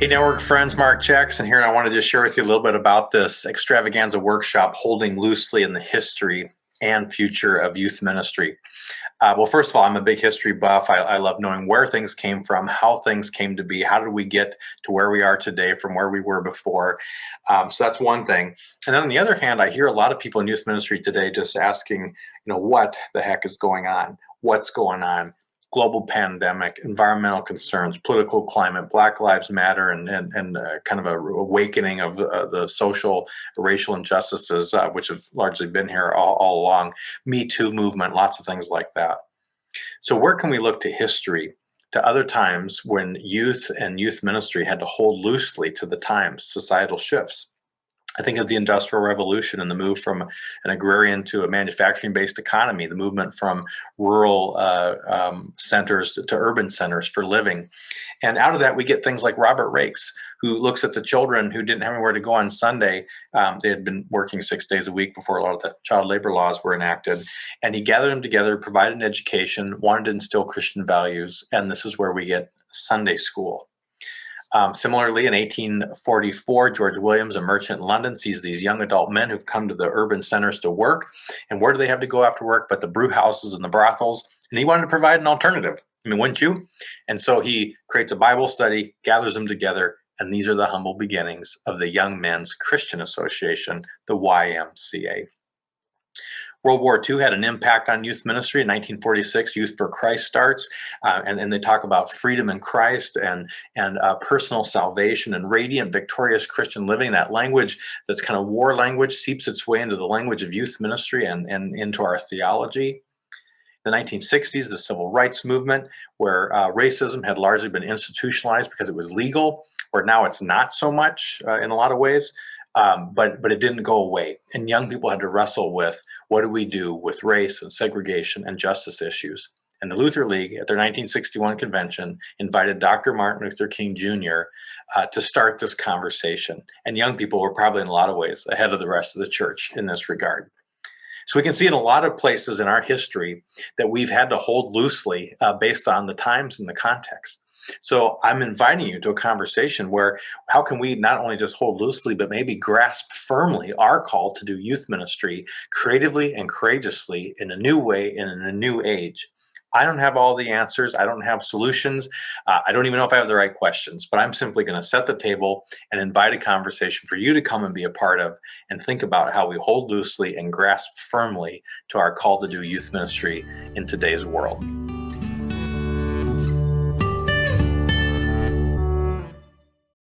Hey, network friends, Mark Jackson here, and I wanted to share with you a little bit about this extravaganza workshop holding loosely in the history and future of youth ministry. Well, first of all, I'm a big history buff. I love knowing where things came from, how things came to be, how did we get to where we are today from where we were before. So that's one thing. And then on the other hand, I hear a lot of people in youth ministry today just asking, what the heck is going on? What's going on? Global pandemic, environmental concerns, political climate, Black Lives Matter, and kind of a awakening of the social, racial injustices, which have largely been here all along. Me Too movement, lots of things like that. So where can we look to history, to other times when youth and youth ministry had to hold loosely to the times, societal shifts? I think of the Industrial Revolution and the move from an agrarian to a manufacturing-based economy, the movement from rural centers to urban centers for living. And out of that, we get things like Robert Rakes, who looks at the children who didn't have anywhere to go on Sunday. They had been working 6 days a week before a lot of the child labor laws were enacted. And he gathered them together, provided an education, wanted to instill Christian values. And this is where we get Sunday school. Similarly, in 1844, George Williams, a merchant in London, sees these young adult men who've come to the urban centers to work. And where do they have to go after work but the brew houses and the brothels? And he wanted to provide an alternative. I mean, wouldn't you? And so he creates a Bible study, gathers them together, and these are the humble beginnings of the Young Men's Christian Association, the YMCA. World War II had an impact on youth ministry. In 1946, Youth for Christ starts, and they talk about freedom in Christ and personal salvation and radiant, victorious Christian living. That language that's kind of war language seeps its way into the language of youth ministry and into our theology. The 1960s, the civil rights movement, where racism had largely been institutionalized because it was legal, where now it's not so much in a lot of ways. But it didn't go away. And young people had to wrestle with what do we do with race and segregation and justice issues. And the Luther League at their 1961 convention invited Dr. Martin Luther King Jr. To start this conversation. And young people were probably in a lot of ways ahead of the rest of the church in this regard. So we can see in a lot of places in our history that we've had to hold loosely based on the times and the context. So I'm inviting you to a conversation where how can we not only just hold loosely, but maybe grasp firmly our call to do youth ministry creatively and courageously in a new way and in a new age. I don't have all the answers. I don't have solutions. I don't even know if I have the right questions, but I'm simply going to set the table and invite a conversation for you to come and be a part of and think about how we hold loosely and grasp firmly to our call to do youth ministry in today's world.